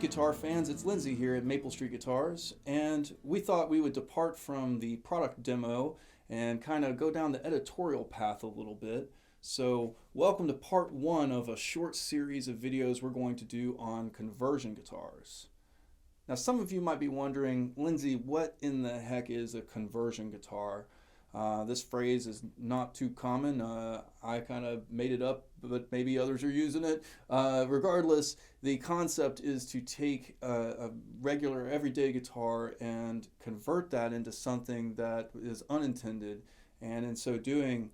guitar fans, it's Lindsay here at Maple Street Guitars, and we thought we would depart from the product demo and kind of go down the editorial path a little bit. So welcome to part one of a short series of videos we're going to do on conversion guitars. Now some of you might be wondering, Lindsay, what in the heck is a conversion guitar? This phrase is not too common. I kind of made it up, but maybe others are using it. Regardless, the concept is to take a regular everyday guitar and convert that into something that is unintended, and in so doing,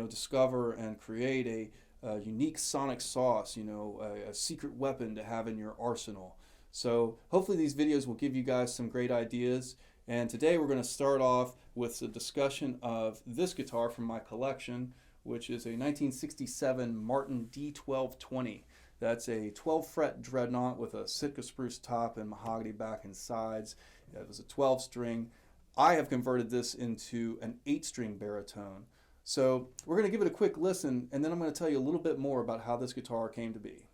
discover and create a unique sonic sauce, a secret weapon to have in your arsenal. So hopefully these videos will give you guys some great ideas. And today we're going to start off with a discussion of this guitar from my collection, which is a 1967 Martin D12-20. That's a 12-fret dreadnought with a Sitka spruce top and mahogany back and sides. It was a 12-string. I have converted this into an 8-string baritone. So we're going to give it a quick listen, and then I'm going to tell you a little bit more about how this guitar came to be.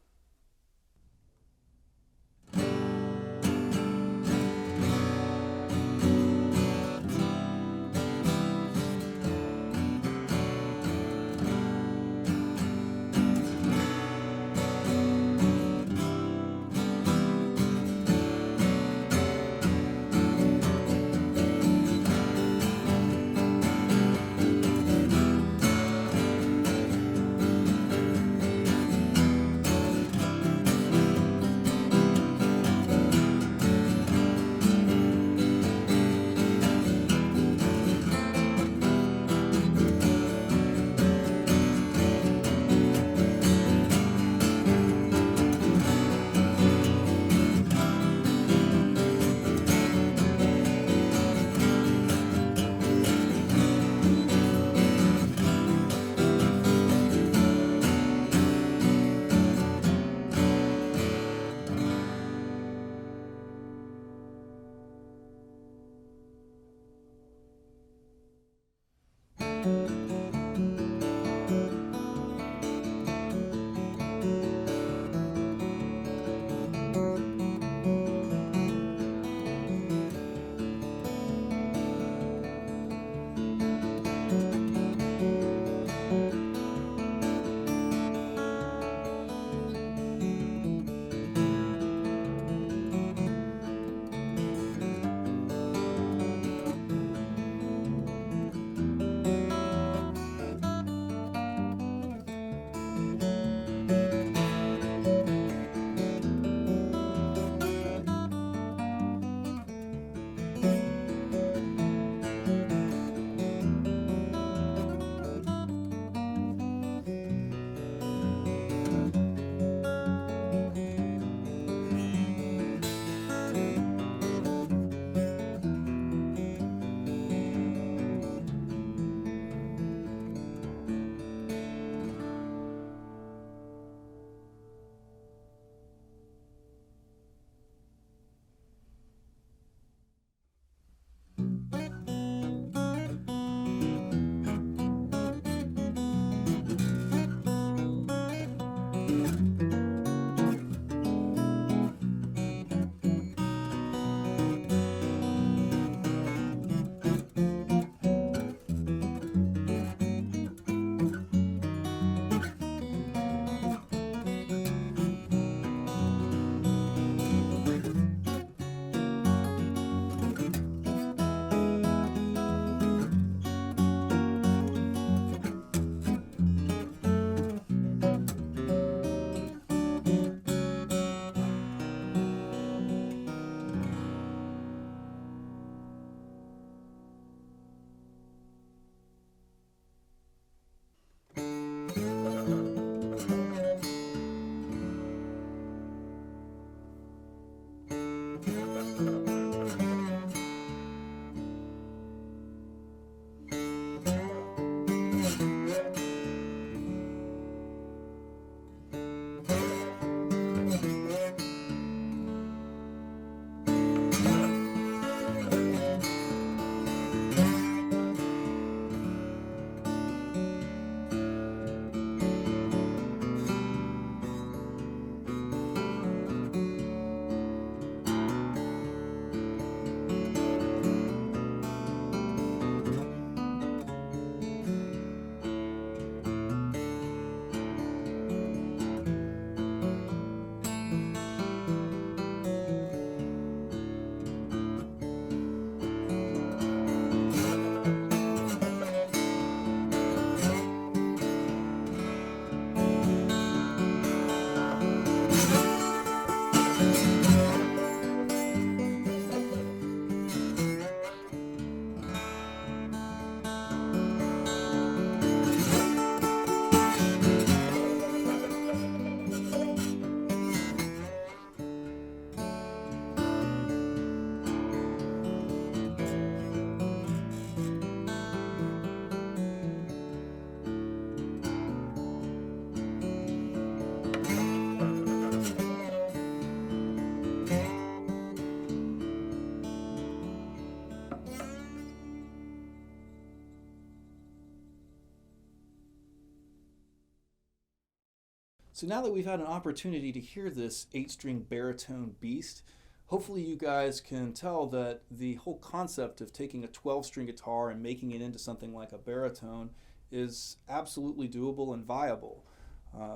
So now that we've had an opportunity to hear this 8-string baritone beast, hopefully you guys can tell that the whole concept of taking a 12-string guitar and making it into something like a baritone is absolutely doable and viable.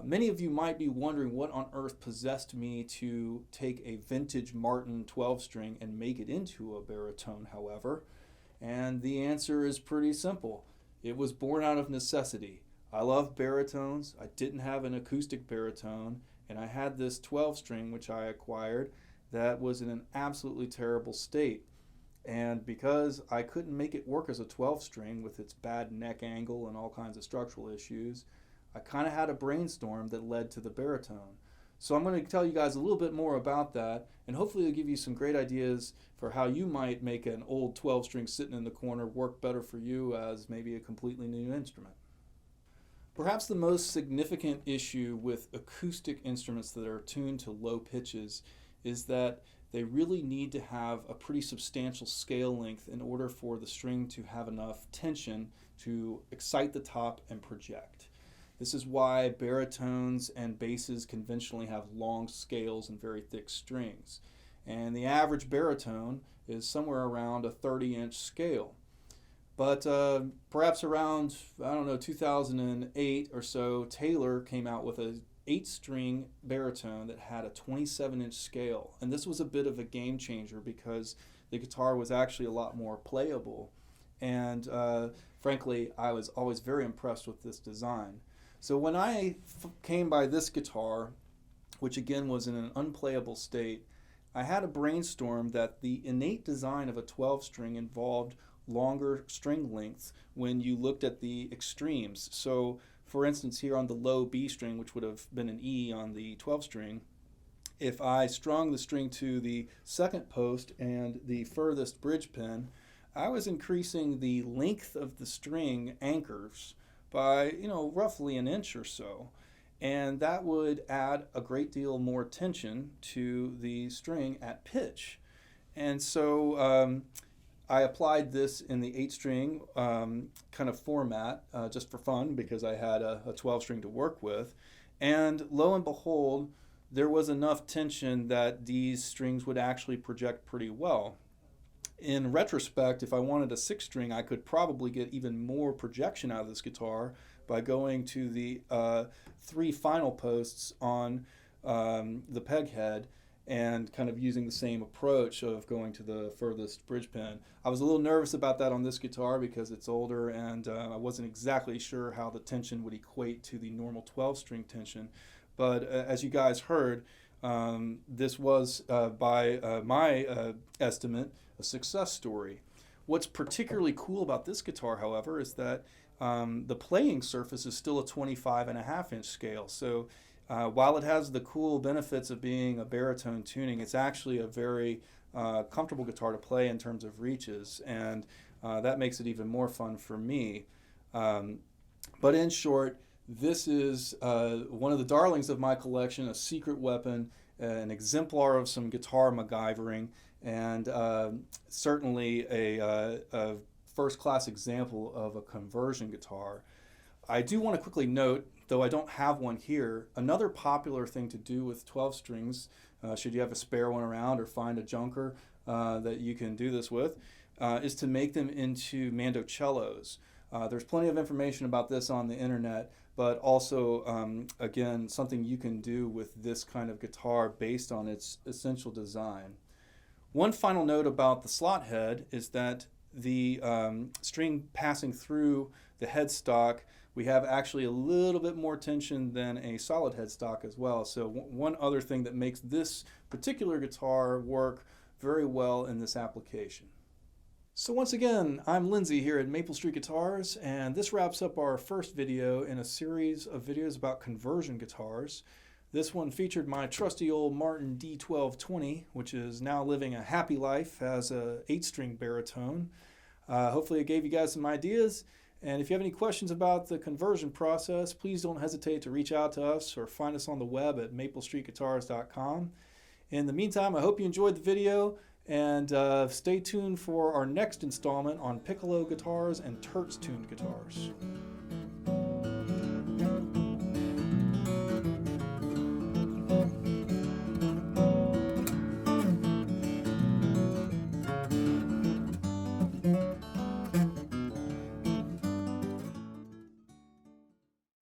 Many of you might be wondering what on earth possessed me to take a vintage Martin 12-string and make it into a baritone, however. And the answer is pretty simple. It was born out of necessity. I love baritones. I didn't have an acoustic baritone, and I had this 12-string which I acquired that was in an absolutely terrible state. And because I couldn't make it work as a 12-string with its bad neck angle and all kinds of structural issues, I kind of had a brainstorm that led to the baritone. So I'm going to tell you guys a little bit more about that, and hopefully it'll give you some great ideas for how you might make an old 12-string sitting in the corner work better for you as maybe a completely new instrument. Perhaps the most significant issue with acoustic instruments that are tuned to low pitches is that they really need to have a pretty substantial scale length in order for the string to have enough tension to excite the top and project. This is why baritones and basses conventionally have long scales and very thick strings. And the average baritone is somewhere around a 30-inch scale. But perhaps around, 2008 or so, Taylor came out with a 8-string baritone that had a 27-inch scale. And this was a bit of a game changer because the guitar was actually a lot more playable. And frankly, I was always very impressed with this design. So when I came by this guitar, which again was in an unplayable state, I had a brainstorm that the innate design of a 12-string involved longer string lengths when you looked at the extremes. So for instance, here on the low B string, which would have been an E on the 12-string, if I strung the string to the second post and the furthest bridge pin, I was increasing the length of the string anchors by, roughly an inch or so. And that would add a great deal more tension to the string at pitch. And so I applied this in the 8-string kind of format just for fun because I had a 12-string to work with. And lo and behold, there was enough tension that these strings would actually project pretty well. In retrospect, if I wanted a 6-string, I could probably get even more projection out of this guitar by going to the 3 final posts on the peg head and kind of using the same approach of going to the furthest bridge pin. I was a little nervous about that on this guitar because it's older and I wasn't exactly sure how the tension would equate to the normal 12-string tension. But as you guys heard, this was, by my estimate, a success story. What's particularly cool about this guitar, however, is that the playing surface is still a 25.5-inch scale. So while it has the cool benefits of being a baritone tuning, it's actually a very comfortable guitar to play in terms of reaches, and that makes it even more fun for me. But in short, this is one of the darlings of my collection, a secret weapon, an exemplar of some guitar MacGyvering, and certainly a first-class example of a conversion guitar. I do want to quickly note, though I don't have one here, another popular thing to do with 12 strings, should you have a spare one around or find a junker that you can do this with, is to make them into mandocellos. There's plenty of information about this on the internet, but also, again, something you can do with this kind of guitar based on its essential design. One final note about the slot head is that the string passing through the headstock, we have actually a little bit more tension than a solid headstock as well. So one other thing that makes this particular guitar work very well in this application. So once again, I'm Lindsay here at Maple Street Guitars, and this wraps up our first video in a series of videos about conversion guitars. This one featured my trusty old Martin D12-20, which is now living a happy life as a 8-string baritone. Hopefully it gave you guys some ideas. And if you have any questions about the conversion process, please don't hesitate to reach out to us or find us on the web at maplestreetguitars.com. In the meantime, I hope you enjoyed the video, and stay tuned for our next installment on piccolo guitars and terts tuned guitars.